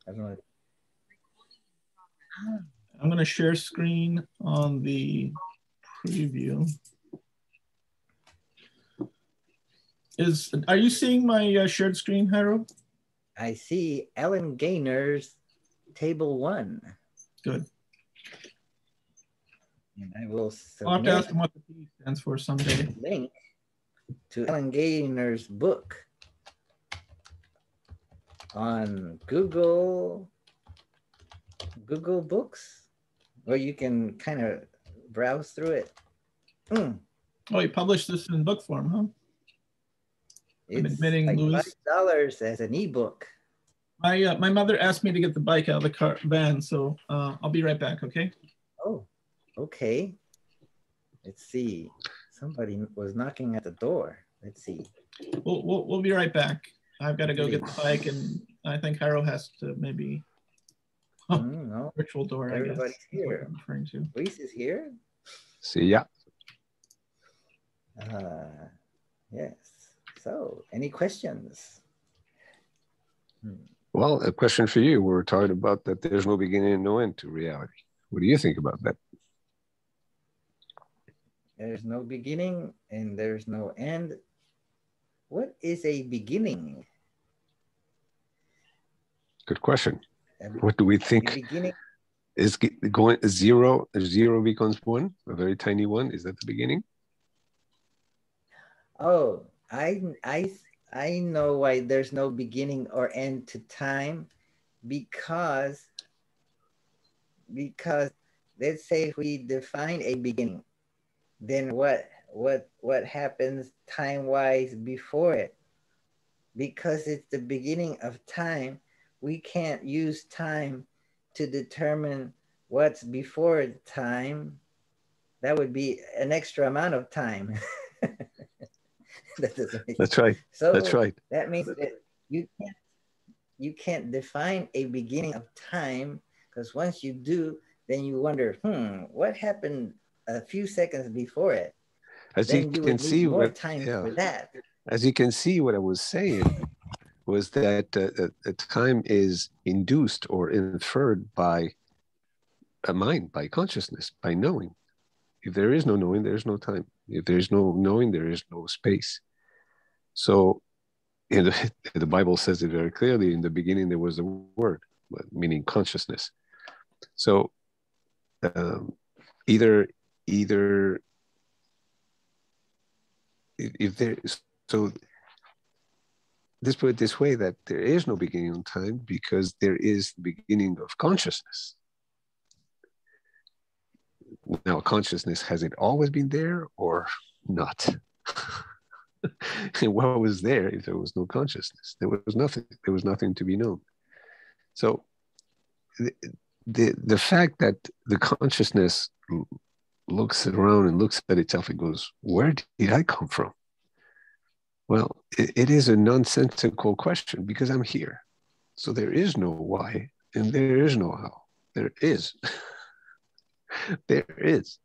I don't know. I'm going to share screen on the preview. Are you seeing my shared screen, Harold? I see Alan Gaynor's table 1. Good. And I will I'll have to ask submit him what the P stands for someday. link to Alan Gaynor's book on Google Books, where you can kind of browse through it. Oh, he published this in book form, huh? I'm It's admitting, like Louis. $5 as an ebook. My mother asked me to get the bike out of the van, so I'll be right back, okay? Oh, okay. Let's see. Somebody was knocking at the door. Let's see. We'll be right back. I've got to go get the bike, and I think Haro has to maybe. Oh, no. Virtual door, Everybody's I guess. here. I'm referring to. Luis is here. See ya. Yes. So, any questions? Well, a question for you. We were talking about that there's no beginning and no end to reality. What do you think about that? There's no beginning and there's no end. What is a beginning? Good question. What do we think? Beginning is going zero? Zero becomes one, a very tiny one. Is that the beginning? Oh, I know why there's no beginning or end to time, because let's say if we define a beginning, then what happens time-wise before it? Because it's the beginning of time, we can't use time to determine what's before time. That would be an extra amount of time. That's right. So that's right. That means that you can't define a beginning of time, because once you do, then you wonder, what happened a few seconds before it? As then you can see, more time for that. As you can see, what I was saying was that time is induced or inferred by a mind, by consciousness, by knowing. If there is no knowing, there is no time. If there is no knowing, there is no space. So the Bible says it very clearly, in the beginning there was the word, meaning consciousness. So either if there, so let's put it this way, that there is no beginning of time because there is the beginning of consciousness. Now, consciousness, has it always been there or not? And what was there if there was no consciousness? There was nothing. There was nothing to be known. So the fact that the consciousness looks around and looks at itself and goes, where did I come from? Well, it is a nonsensical question because I'm here. So there is no why and there is no how. There is. There is.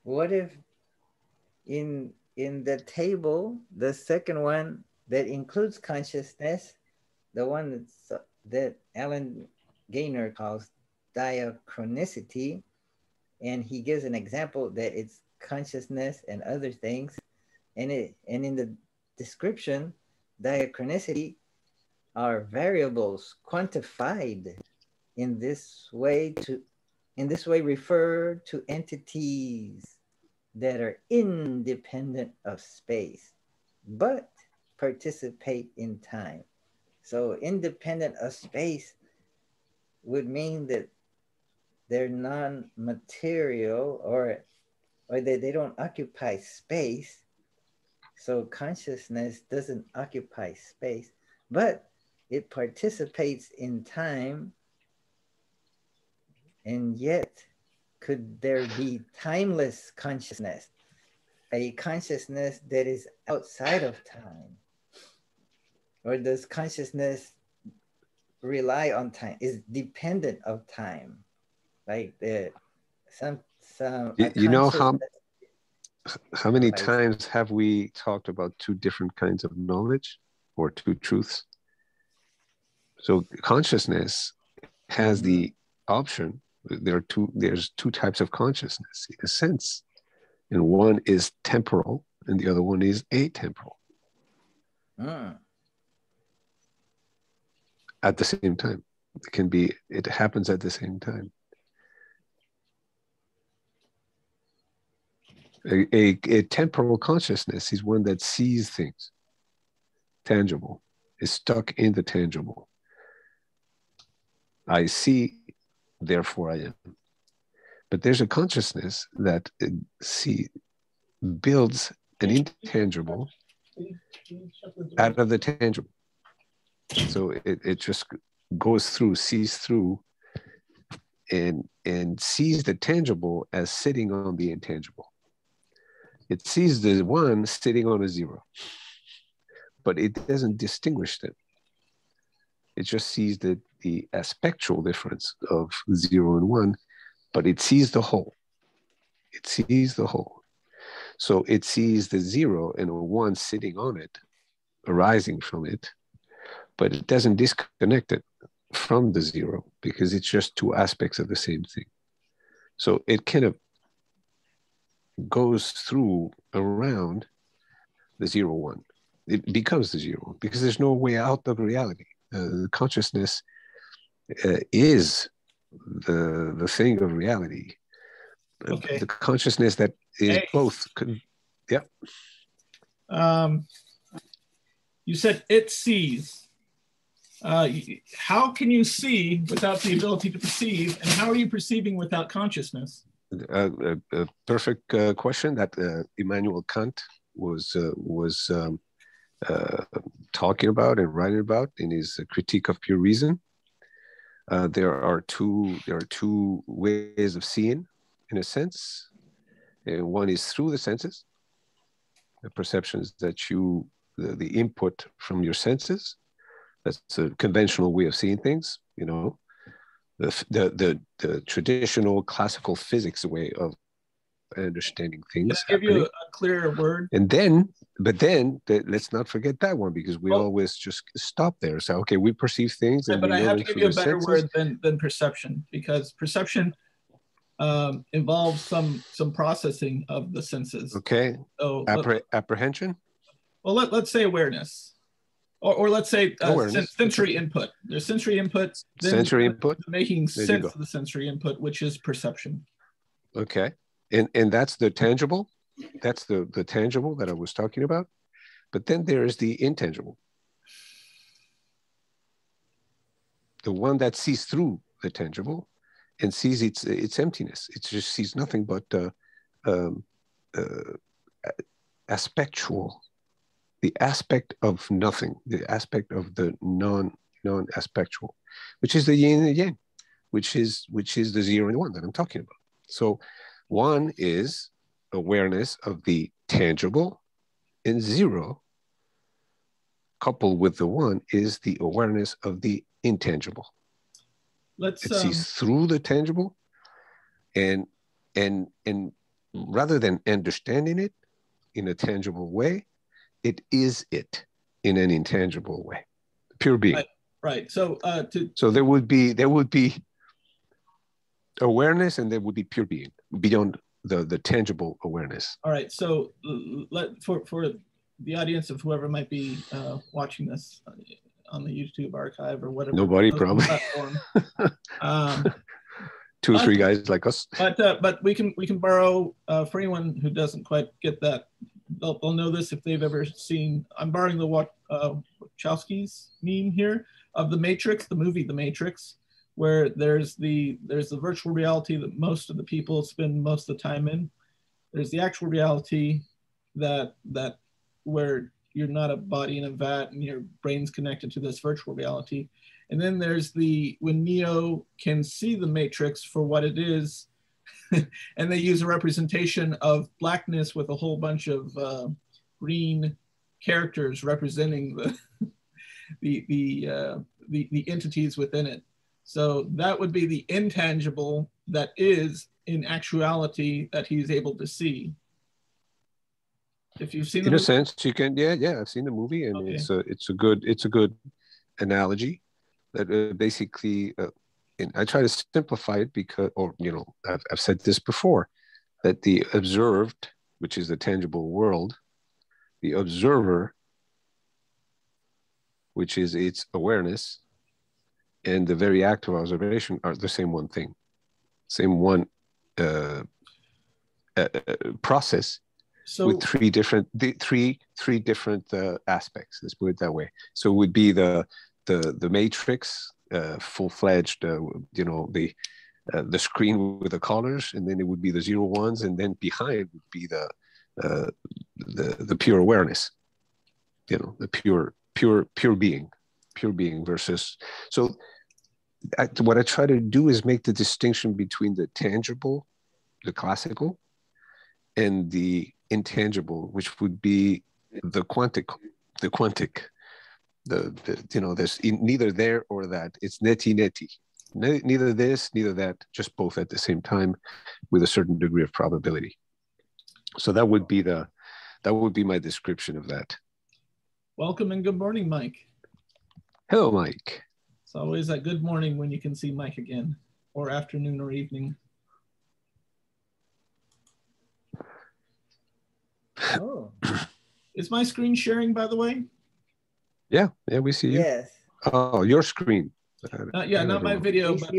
What if in the table, the second one that includes consciousness, the one that Alan Gaynor calls diachronicity, and he gives an example that it's consciousness and other things, and in the description, diachronicity are variables quantified in this way refer to entities that are independent of space but participate in time. So independent of space would mean that they're non-material, or that they don't occupy space. So consciousness doesn't occupy space, but it participates in time. And yet, could there be timeless consciousness, a consciousness that is outside of time? Or does consciousness rely on time, is dependent of time? Like some you know how how many times have we talked about two different kinds of knowledge or two truths? So consciousness has the option. There's two types of consciousness in a sense, and one is temporal and the other one is atemporal. At the same time. It happens at the same time. A temporal consciousness is one that sees things tangible, is stuck in the tangible. I see, therefore I am. But there's a consciousness that builds an intangible out of the tangible. So it just goes through, sees through, and sees the tangible as sitting on the intangible. It sees the one sitting on a zero, but it doesn't distinguish them. It just sees the aspectual difference of zero and one, but it sees the whole. It sees the whole. So it sees the zero and a one sitting on it, arising from it, but it doesn't disconnect it from the zero because it's just two aspects of the same thing. So it kind of goes through around the zero one. It becomes the zero because there's no way out of reality. Consciousness is the thing of reality. Okay. The consciousness that is both. Yeah. You said it sees. How can you see without the ability to perceive, and how are you perceiving without consciousness? A perfect question that Immanuel Kant was talking about and writing about in his Critique of Pure Reason. There are two ways of seeing, in a sense. One is through the senses, the perceptions that the input from your senses. That's a conventional way of seeing things, you know. The traditional classical physics way of understanding things. Can I give you a clearer word? But then let's not forget that one, because we always just stop there. So okay, we perceive things, and but we I know have them to give through you a the better senses. word than perception, because perception involves some processing of the senses. Okay. So apprehension. Well, let's say awareness. Or let's say sensory input. There's sensory input. Sensory input. Making sense of the sensory input, which is perception. Okay. And that's the tangible. That's the tangible that I was talking about. But then there is the intangible. The one that sees through the tangible and sees its emptiness. It just sees nothing but aspectual. The aspect of nothing, the aspect of the non-aspectual, which is the yin and the yang, which is the zero and the one that I'm talking about. So one is awareness of the tangible, and zero, coupled with the one, is the awareness of the intangible. It sees through the tangible, and rather than understanding it in a tangible way, it is it in an intangible way, pure being. Right. So so there would be awareness, and there would be pure being beyond the tangible awareness. All right. So for the audience of whoever might be watching this on the YouTube archive or whatever. Nobody probably. Platform. 2 or 3 guys like us. But we can borrow for anyone who doesn't quite get that. They'll know this if they've ever seen. I'm borrowing the Wachowski's meme here of the Matrix, the movie The Matrix, where there's the virtual reality that most of the people spend most of the time in. There's the actual reality that where you're not a body in a vat and your brain's connected to this virtual reality. And then there's when Neo can see the Matrix for what it is, and they use a representation of blackness with a whole bunch of green characters representing the entities within it. So that would be the intangible that is in actuality that he's able to see. If you've seen the In a movie? sense, you can. Yeah. I've seen the movie, and Okay. it's a good analogy that basically. And I try to simplify it because, or I've said this before, that the observed, which is the tangible world, the observer, which is its awareness, and the very act of observation are the same one thing, same one process. So with three different aspects. Let's put it that way. So it would be the matrix, full-fledged, the screen with the colors, and then it would be the 0 1s, and then behind would be the pure awareness. The pure being versus. So what I try to do is make the distinction between the tangible, the classical, and the intangible, which would be the quantic. There's neither there or that. It's neti. Neither this, neither that, just both at the same time with a certain degree of probability. So that would be my description of that. Welcome and good morning, Mike. Hello, Mike. It's always a good morning when you can see Mike again, or afternoon or evening. Oh. Is my screen sharing, by the way? Yeah, we see you. Yes. Oh, your screen. Not my video, but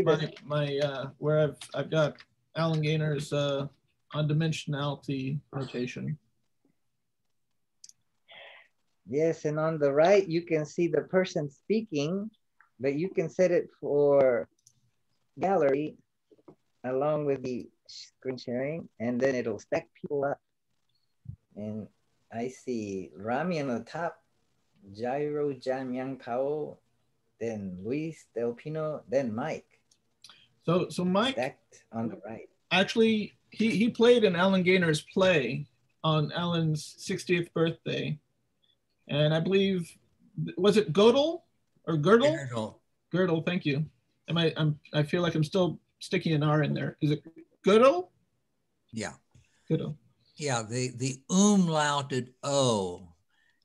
my where I've got Alan Gaynor's on-dimensionality notation. Yes, and on the right, you can see the person speaking, but you can set it for gallery along with the screen sharing, and then it'll stack people up. And I see Rami on the top, Jairo Jamyang Pao, then Luis Del Pino, then Mike. So Mike stacked on the right. Actually, he played in Alan Gaynor's play on Alan's 60th birthday. And I believe, was it Gödel or Girdle? Girdle, thank you. I feel like I'm still sticking an R in there. Is it Gödel? Yeah. Gödel. Yeah, the umlauted O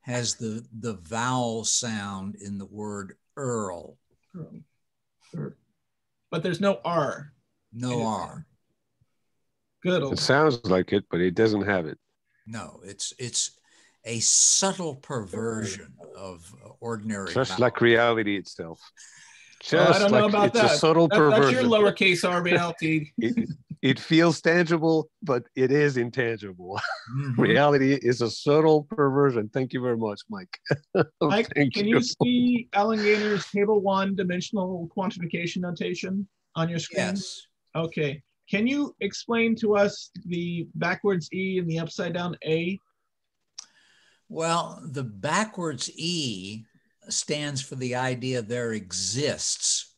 has the vowel sound in the word Earl. But there's no R. No R. Gödel. It sounds like it, but it doesn't have it. No, it's a subtle perversion of ordinary just vowels. like reality itself. I don't know about that. A subtle perversion. That's your lowercase r reality. It feels tangible, but it is intangible. Mm-hmm. Reality is a subtle perversion. Thank you very much, Mike. Mike, can you see Alan Gaynor's table 1 dimensional quantification notation on your screen? Yes. Okay. Can you explain to us the backwards E and the upside down A? Well, the backwards E stands for the idea there exists,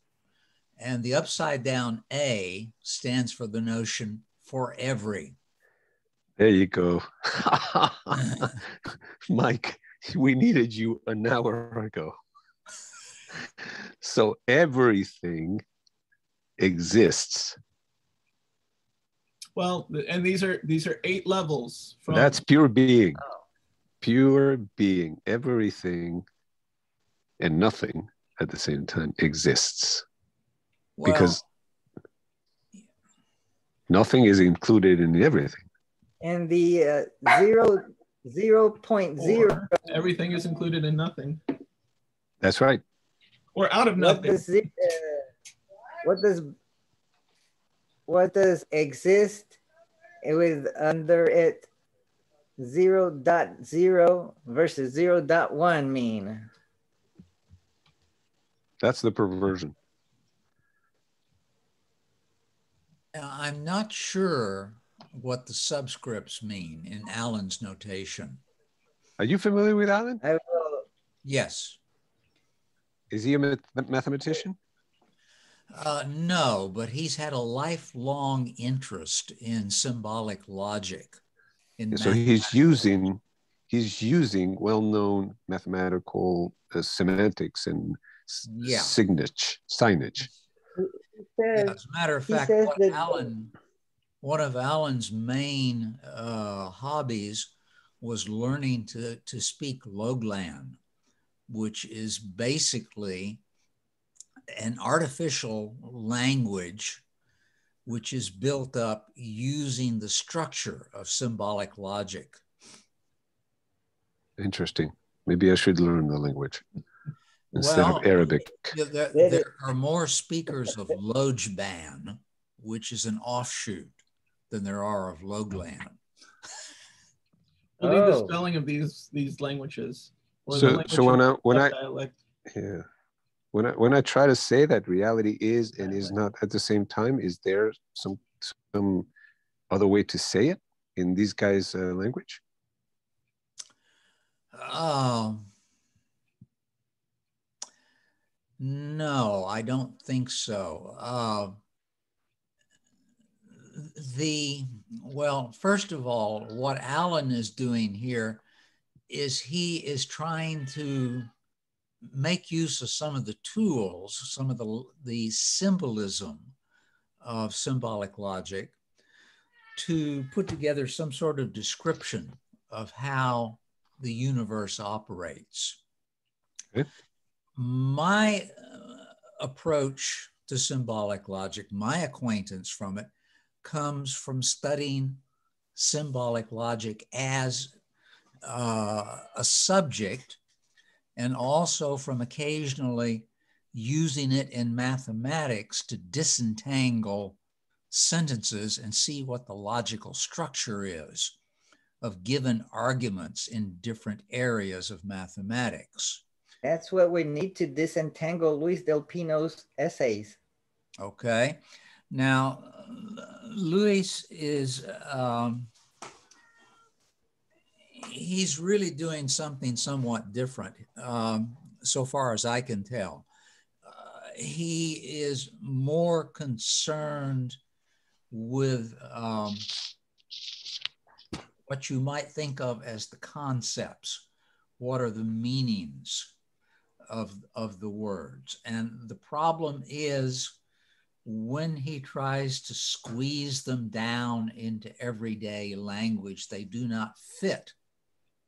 and the upside down A stands for the notion for every. There you go. Mike, we needed you an hour ago. So everything exists. Well, and these are 8 levels. That's pure being. Pure being. Everything and nothing at the same time exists. Well, because nothing is included in everything. And the 0.0. Everything is included in nothing. That's right. Or out of nothing. What does exist with under it 0.0 versus 0.1 mean? That's the perversion. I'm not sure what the subscripts mean in Alan's notation. Are you familiar with Alan? Yes. Is he a mathematician? No, but he's had a lifelong interest in symbolic logic. So he's using well-known mathematical semantics and signage. Yeah, as a matter of fact, one of Alan's main hobbies was learning to speak Loglan, which is basically an artificial language which is built up using the structure of symbolic logic. Interesting. Maybe I should learn the language instead Well, of Arabic. there are more speakers of Lojban, which is an offshoot, than there are of Loglan. Only the spelling of these languages, or the language so when I dialect. yeah, when I try to say that reality is and is not at the same time, is there some other way to say it in these guys' language? No, I don't think so. Well, first of all, what Alan is doing here is he is trying to make use of some of the tools, some of the symbolism of symbolic logic to put together some sort of description of how the universe operates. Okay. My approach to symbolic logic, my acquaintance from it, comes from studying symbolic logic as a subject, and also from occasionally using it in mathematics to disentangle sentences and see what the logical structure is of given arguments in different areas of mathematics. That's what we need to disentangle Luis Del Pino's essays. Okay. Now, Luis is, he's really doing something somewhat different, so far as I can tell. He is more concerned with what you might think of as the concepts. What are the meanings of the words? And the problem is when he tries to squeeze them down into everyday language, they do not fit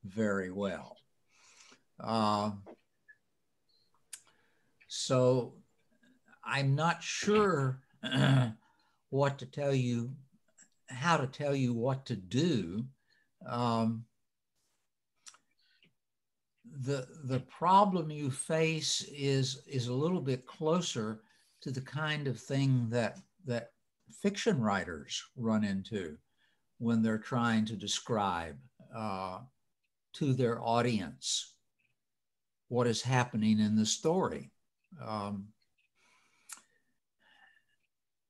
very well. So I'm not sure what to tell you, how to tell you what to do. The problem you face is a little bit closer to the kind of thing that fiction writers run into when they're trying to describe to their audience what is happening in the story.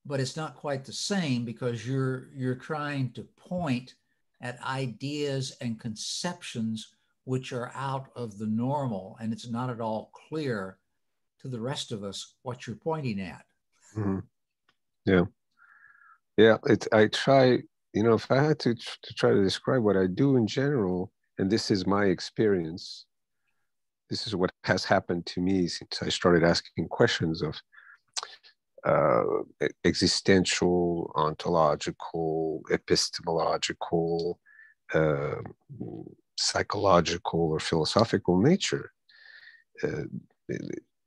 But it's not quite the same because you're trying to point at ideas and conceptions which are out of the normal, and it's not at all clear to the rest of us what you're pointing at. Mm-hmm. Yeah. I try, if I had to try to describe what I do in general, and this is my experience, this is what has happened to me since I started asking questions of existential, ontological, epistemological, psychological, or philosophical nature,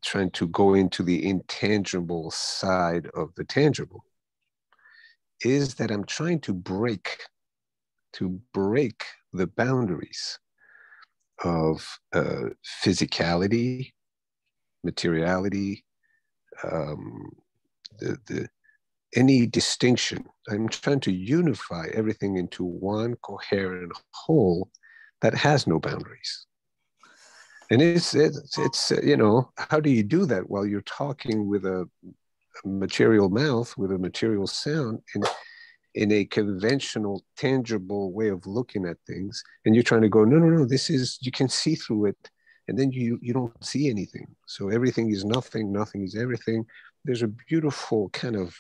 trying to go into the intangible side of the tangible, is that I'm trying to break the boundaries of physicality, materiality, any distinction. I'm trying to unify everything into one coherent whole that has no boundaries. And it's how do you do that while you're talking with a material mouth, with a material sound, and in a conventional, tangible way of looking at things, and you're trying to go, no, this is, you can see through it, and then you don't see anything. So everything is nothing, nothing is everything. There's a beautiful kind of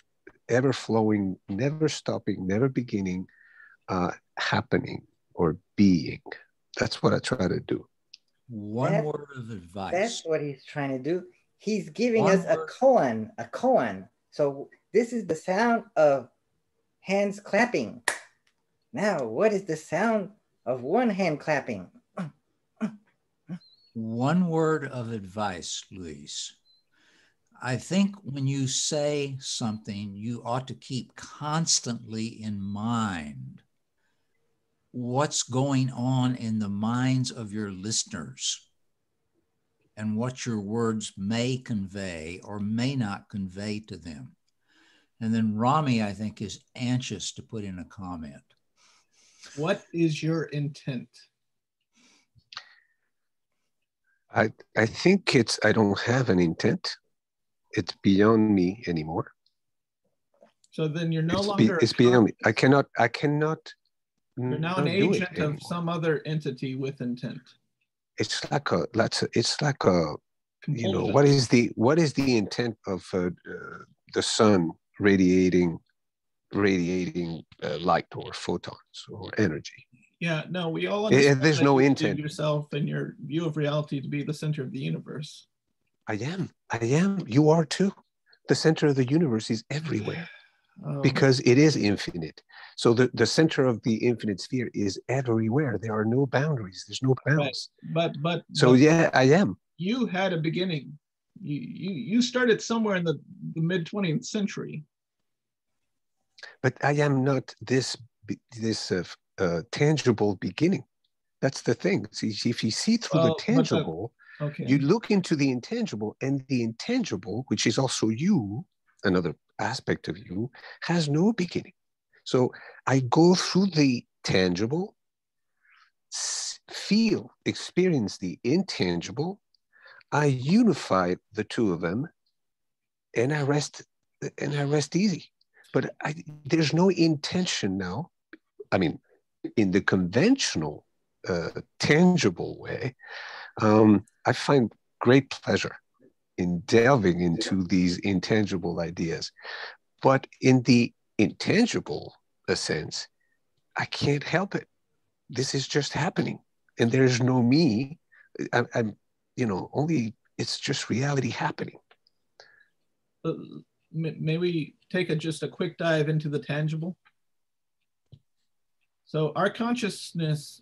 ever-flowing, never stopping, never beginning happening or being. That's what I try to do. One word of advice. That's what he's trying to do. He's giving us a koan. So this is the sound of hands clapping. Now, what is the sound of one hand clapping. One word of advice, Luis. I think when you say something, you ought to keep constantly in mind what's going on in the minds of your listeners and what your words may convey or may not convey to them. And then Rami, I think, is anxious to put in a comment. What is your intent? I think I don't have an intent. It's beyond me anymore. So then you're no longer. It's beyond me. I cannot. You're now an agent of some other entity with intent. It's like a. You know, Compulsion. what is the intent of the sun radiating light or photons or energy? Yeah, no, we all understand there's that no you intent. Yourself and your view of reality to be the center of the universe. I am. You are too. The center of the universe is everywhere because it is infinite. So the center of the infinite sphere is everywhere. There are no boundaries. There's no bounds. Right. So yeah, I am. You had a beginning. You started somewhere in the mid 20th century. But I am not this tangible beginning. That's the thing. See, if you see through the tangible, you look into the intangible, and the intangible, which is also you, another aspect of you, has no beginning. So I go through the tangible, experience the intangible. I unify the two of them, and I rest easy. But there's no intention now. I mean, in the conventional, tangible way, I find great pleasure in delving into these intangible ideas. But in the intangible sense, I can't help it. This is just happening. And there's no me. I'm only, it's just reality happening. May we take just a quick dive into the tangible? So our consciousness,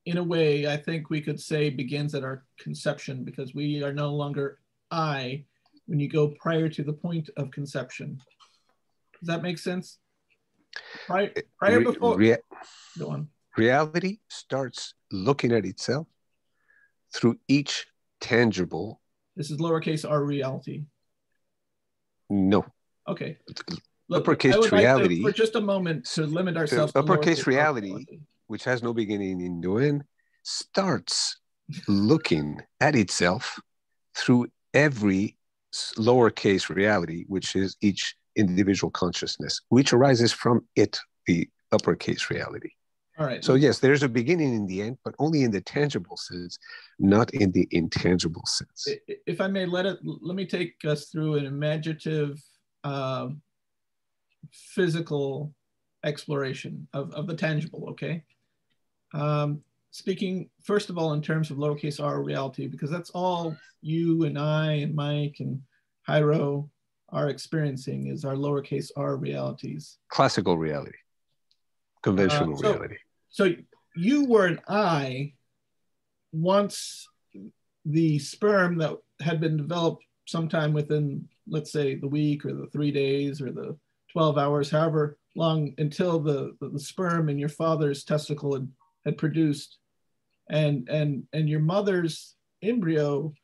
in a way, I think we could say begins at our conception, because we are no longer I when you go prior to the point of conception. Does that make sense? Before. Go on. Reality starts looking at itself through each tangible. This is lowercase r reality. No. Okay. Uppercase reality. For just a moment, to limit ourselves to uppercase reality, which has no beginning in no end, starts looking at itself through every lowercase reality, which is each individual consciousness, which arises from it, the uppercase reality. All right. So yes, there's a beginning in the end, but only in the tangible sense, not in the intangible sense. If I may, let me take us through an imaginative, physical exploration of the tangible, okay? Speaking, first of all, in terms of lowercase r reality, because that's all you and I and Mike and Jairo are experiencing, is our lowercase r realities. Classical reality, conventional reality. So you were an I once the sperm that had been developed sometime within, let's say, the week or the 3 days or the 12 hours, however long until the sperm in your father's testicle had produced, and your mother's embryo,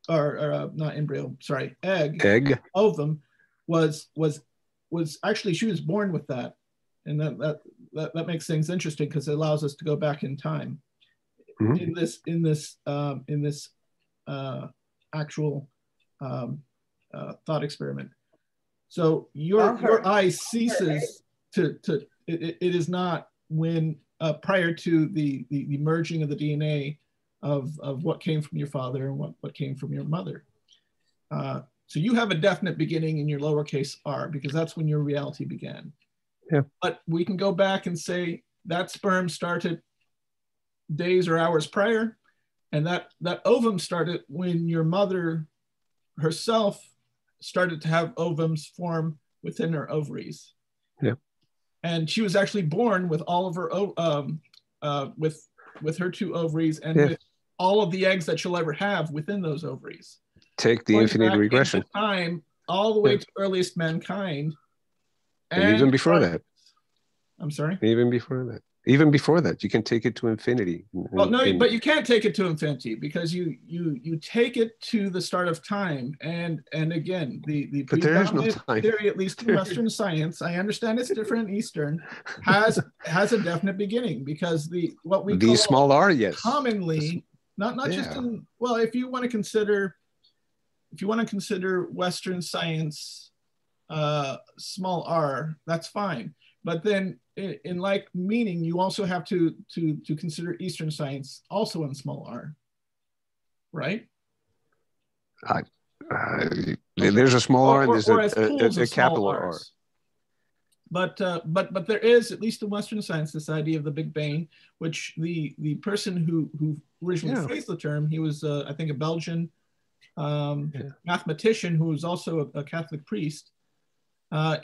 or not embryo, sorry, egg, ovum, was actually, she was born with that. And that makes things interesting, because it allows us to go back in time. Mm-hmm. in this actual thought experiment. So your eye ceases it is not when prior to the merging of the DNA of what came from your father and what came from your mother. So you have a definite beginning in your lowercase r, because that's when your reality began. Yeah. But we can go back and say that sperm started days or hours prior, and that ovum started when your mother herself started to have ovums form within her ovaries. Yeah. and she was actually born with all of her with her 2 ovaries and with all of the eggs that she'll ever have within those ovaries. Take the infinite regression time all the way to earliest mankind, and even before that. I'm sorry. Even before that, you can take it to infinity. Well, no, but you can't take it to infinity, because you take it to the start of time, and again, the predominant theory, at least in Western science, I understand it's different in Eastern, has a definite beginning, because what we call small r, commonly, not just in, well, if you want to consider Western science small r, that's fine. But then in like meaning, you also have to consider Eastern science also in small r, right? There's a small r and there's a capital R. But there is, at least in Western science, this idea of the Big Bang, which the person who originally phrased the term, he was I think a Belgian mathematician who was also a Catholic priest.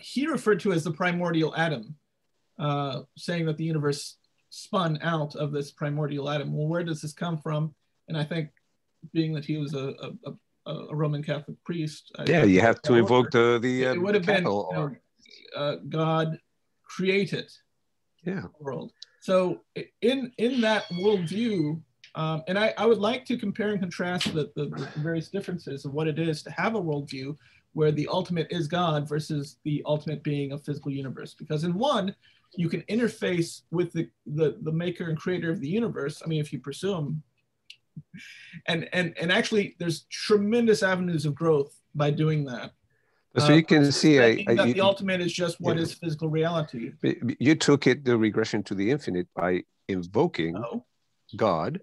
He referred to it as the primordial atom, saying that the universe spun out of this primordial atom. Well, where does this come from? And I think, being that he was a Roman Catholic priest, you have to invoke the it would have been, God created the world. So in that worldview, and I would like to compare and contrast the various differences of what it is to have a worldview where the ultimate is God versus the ultimate being of physical universe. Because in one, you can interface with the maker and creator of the universe. I mean, if you pursue him. And actually, there's tremendous avenues of growth by doing that. So you can see that the ultimate is just what is physical reality. You took the regression to the infinite by invoking God.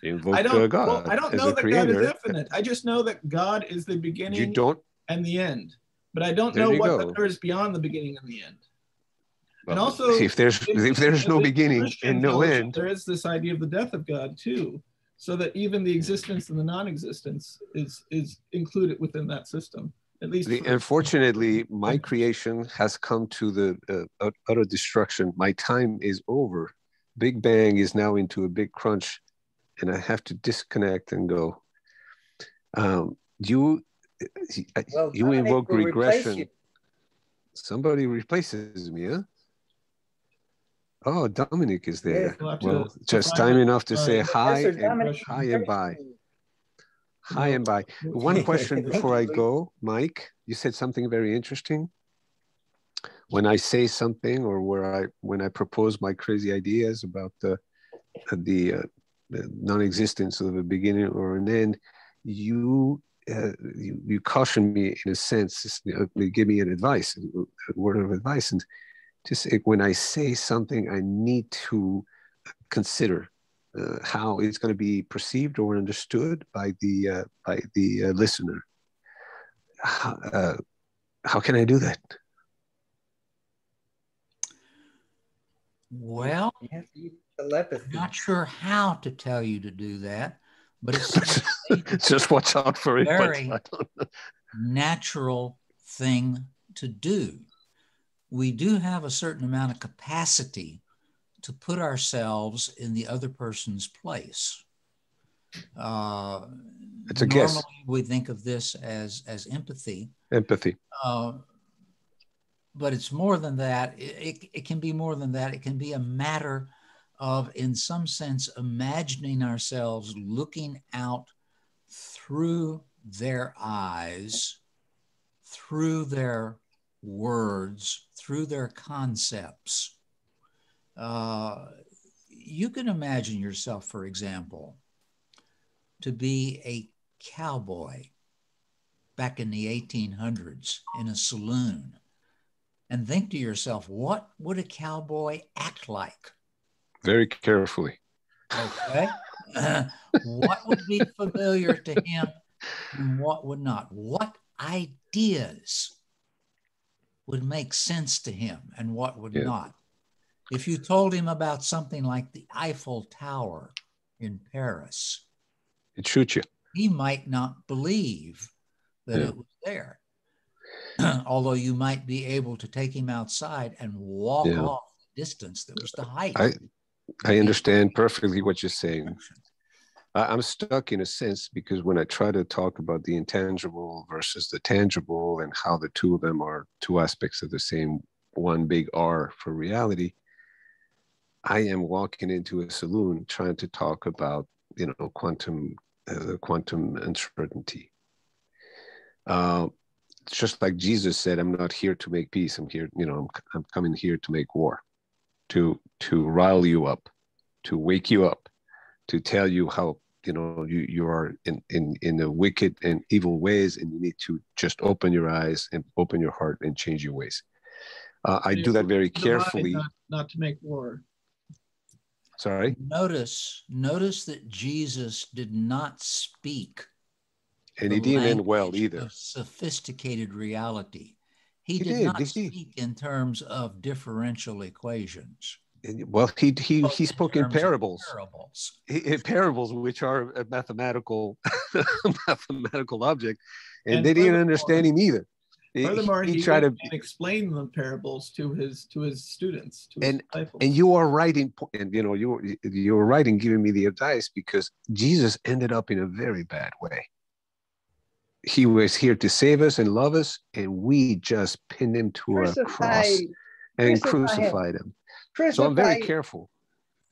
I don't know that God is infinite. I just know that God is the beginning and the end. But I don't know what there is beyond the beginning and the end. Well, and also, if there's no beginning and no end, there is this idea of the death of God too, so that even the existence and the non-existence is included within that system. At least, unfortunately, my creation has come to the utter destruction. My time is over. Big Bang is now into a big crunch, and I have to disconnect and go. You invoke regression. Somebody replaces me, huh? Oh, Dominic is there. Yes, well, just time enough to say hi and bye. Hi and bye. One question before I go, Mike. You said something very interesting. When I say something, or when I propose my crazy ideas about the non-existence of a beginning or an end, you caution me in a sense. You give me an advice, a word of advice, and just when I say something, I need to consider how it's going to be perceived or understood by the listener. How can I do that? Well, I'm not sure how to tell you to do that, but it's just watch out for it. Very natural thing to do. We do have a certain amount of capacity to put ourselves in the other person's place. It's a guess. Normally, we think of this as empathy. Empathy. But it's more than that. It can be more than that. It can be a matter of, in some sense, imagining ourselves looking out through their eyes, through their words, through their concepts. You can imagine yourself, for example, to be a cowboy back in the 1800s in a saloon, and think to yourself, what would a cowboy act like? Very carefully. Okay. What would be familiar to him and what would not? What ideas would make sense to him and what would not? If you told him about something like the Eiffel Tower in Paris, it'd shoot you. He might not believe that it was there. although you might be able to take him outside and walk off the distance that was the height. I understand perfectly what you're saying. I'm stuck in a sense because when I try to talk about the intangible versus the tangible and how the two of them are two aspects of the same one big R for reality, I am walking into a saloon trying to talk about, quantum uncertainty. Just like Jesus said, I'm not here to make peace. I'm here, I'm coming here to make war, to rile you up, to wake you up, to tell you how, you are in the wicked and evil ways, and you need to just open your eyes and open your heart and change your ways. I do that very carefully. Not to make war. Sorry? Notice that Jesus did not speak. And he didn't end well either. Of sophisticated reality. He did not speak in terms of differential equations. Well, he spoke in parables. Parables, which are a mathematical object, and they didn't understand him either. Furthermore, he tried to explain the parables to his students, to his disciples. And you are right in, and you were right in giving me the advice, because Jesus ended up in a very bad way. He was here to save us and love us, and we just pinned him to a cross and crucified him. So I'm very careful.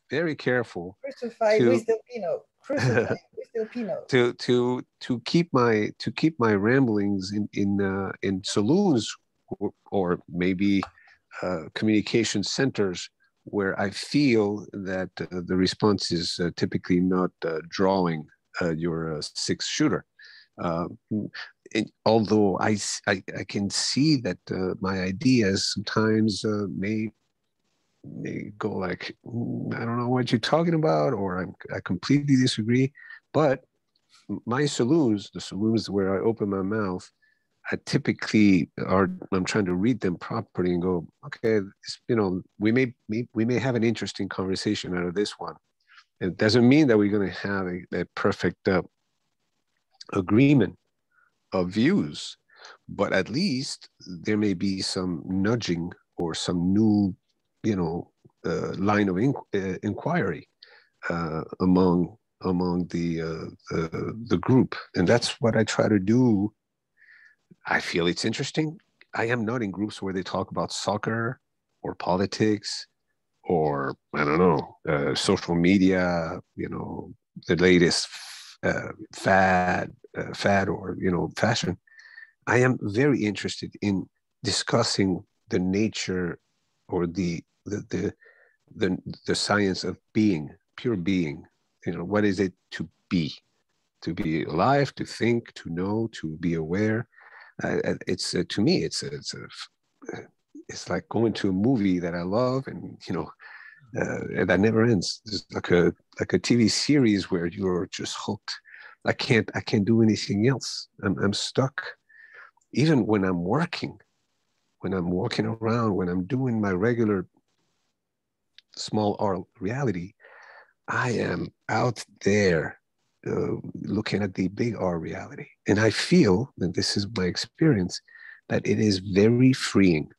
Crucify, we still Pinot. Crucify, we still Pinot. To keep my ramblings in saloons or maybe communication centers where I feel that the response is typically not drawing your 6-shooter. Although I can see that my ideas sometimes may go like, I don't know what you're talking about, or I completely disagree. But my saloons, the saloons where I open my mouth, I typically I'm trying to read them properly and go, okay, we may have an interesting conversation out of this one. It doesn't mean that we're going to have a perfect agreement of views, but at least there may be some nudging or some new line of inquiry among the group, and that's what I try to do. I feel it's interesting. I am not in groups where they talk about soccer or politics or I don't know, social media, the latest fad or fashion. I am very interested in discussing the nature or the science of being, pure being. What is it to be alive, to think, to know, to be aware? It's to me, it's like going to a movie that I love, and and that never ends. It's like a TV series where you're just hooked. I can't do anything else. I'm stuck. Even when I'm working, when I'm walking around, when I'm doing my regular small R reality, I am out there looking at the big R reality. And I feel, and this is my experience, that it is very freeing.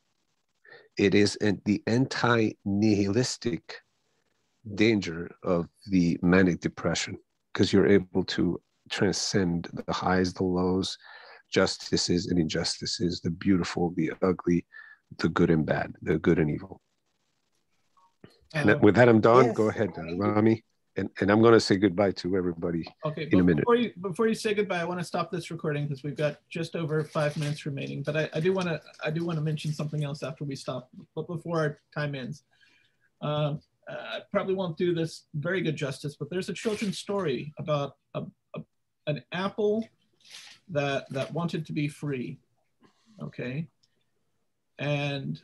It is the anti-nihilistic danger of the manic depression, because you're able to transcend the highs, the lows, justices and injustices, the beautiful, the ugly, the good and bad, the good and evil. And with that, I'm done. Yes. Go ahead, Rami. And I'm going to say goodbye to everybody in a minute. Before you say goodbye, I want to stop this recording because we've got just over 5 minutes remaining. But I do want to mention something else after we stop, but before our time ends. I probably won't do this very good justice, but there's a children's story about an apple that wanted to be free. Okay, and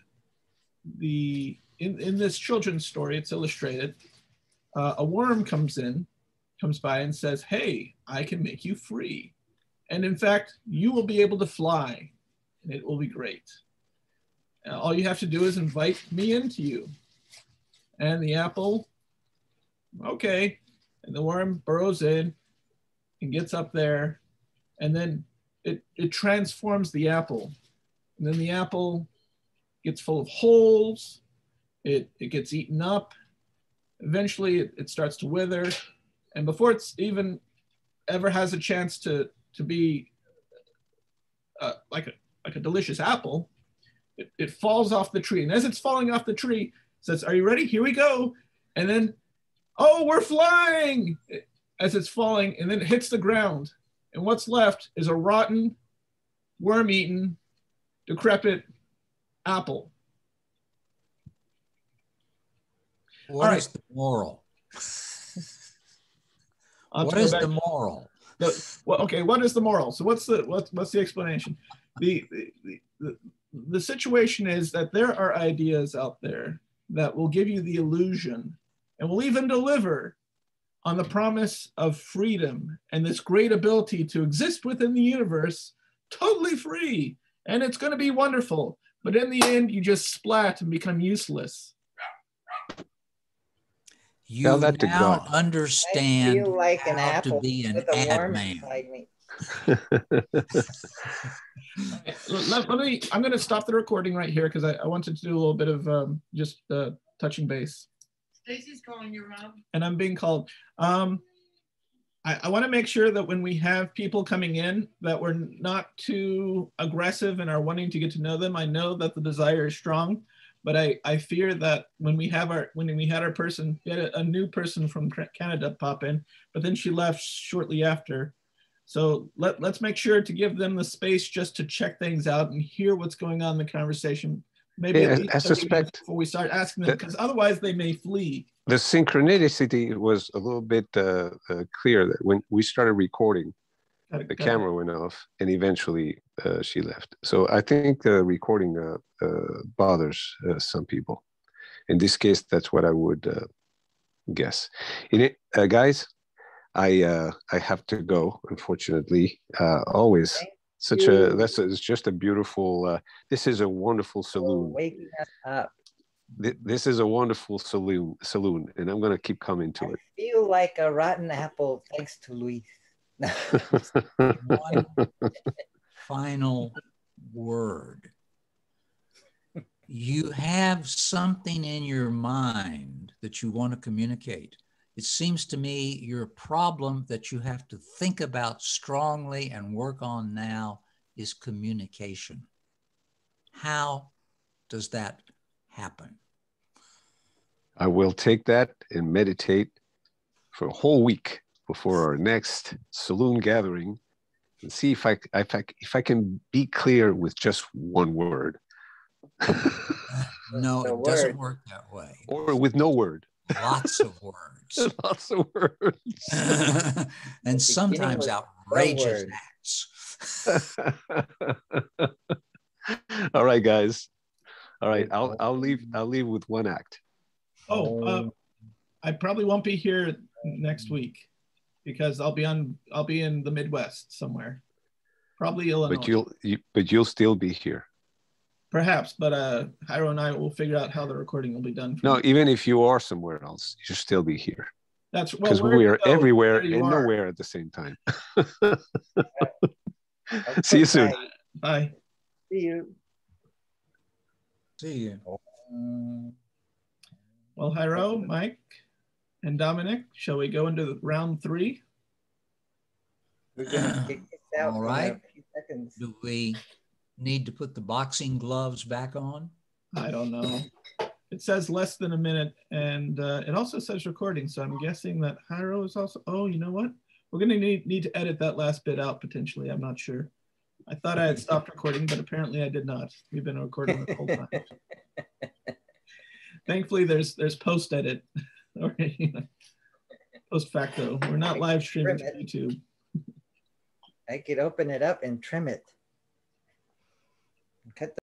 in this children's story, it's illustrated. A worm comes by and says, "Hey, I can make you free. And in fact, you will be able to fly and it will be great. All you have to do is invite me into you." And the apple, okay. And the worm burrows in and gets up there, and then it transforms the apple and then the apple gets full of holes. It gets eaten up. Eventually, it starts to wither, and before it's even ever has a chance to be like a delicious apple, it falls off the tree. And as it's falling off the tree, it says, "Are you ready? Here we go." And then, "Oh, we're flying!" As it's falling, and then it hits the ground. And what's left is a rotten, worm-eaten, decrepit apple. What is the moral? What is the moral? Well, okay, what is the moral? So what's the explanation? The situation is that there are ideas out there that will give you the illusion and will even deliver on the promise of freedom and this great ability to exist within the universe totally free. And it's going to be wonderful. But in the end, you just splat and become useless. You now understand I feel like an how apple to be an with a worm ad man. inside me. I'm going to stop the recording right here because I wanted to do a little bit of just touching base. Stacy's calling you, Rob. And I'm being called. I want to make sure that when we have people coming in that we're not too aggressive and are wanting to get to know them. I know that the desire is strong, but I fear that when we had our person, we had a new person from Canada pop in, but then she left shortly after. So let's make sure to give them the space just to check things out and hear what's going on in the conversation. Maybe I suspect before we start asking them, because otherwise they may flee. The synchronicity was a little bit clear that when we started recording, the camera went off, and eventually she left. So I think the recording bothers some people. In this case, that's what I would guess. Guys, I have to go. Unfortunately, always. It's just a beautiful. This is a wonderful saloon. Waking us up. This is a wonderful saloon, and I'm going to keep coming to it. I feel like a rotten apple, thanks to Luis. One final word. You have something in your mind that you want to communicate. It seems to me your problem that you have to think about strongly and work on now is communication. How does that happen? I will take that and meditate for a whole week before our next saloon gathering and see if I can be clear with just one word. No, it doesn't work that way. Or with no word. Lots of words. Lots of words. And sometimes outrageous acts. All right, guys. All right, I'll leave with one act. I probably won't be here next week because I'll be in the Midwest somewhere, probably Illinois. But you'll still be here. Perhaps, but Jairo and I will figure out how the recording will be done. Even if you are somewhere else, you'll still be here. That's because we are everywhere and nowhere at the same time. See you soon. Bye. See you. See you. Well, Jairo, Mike, and Dominic, shall we go into round 3? We're gonna kick this out. All right. In a few seconds. Do we need to put the boxing gloves back on? I don't know. It says less than a minute, and it also says recording. So I'm guessing that Jairo is also. Oh, you know what? We're going to need to edit that last bit out potentially. I'm not sure. I thought I had stopped recording, but apparently I did not. We've been recording the whole time. Thankfully, there's post edit or post facto. We're not live streaming to YouTube. I could open it up and trim it. Cut the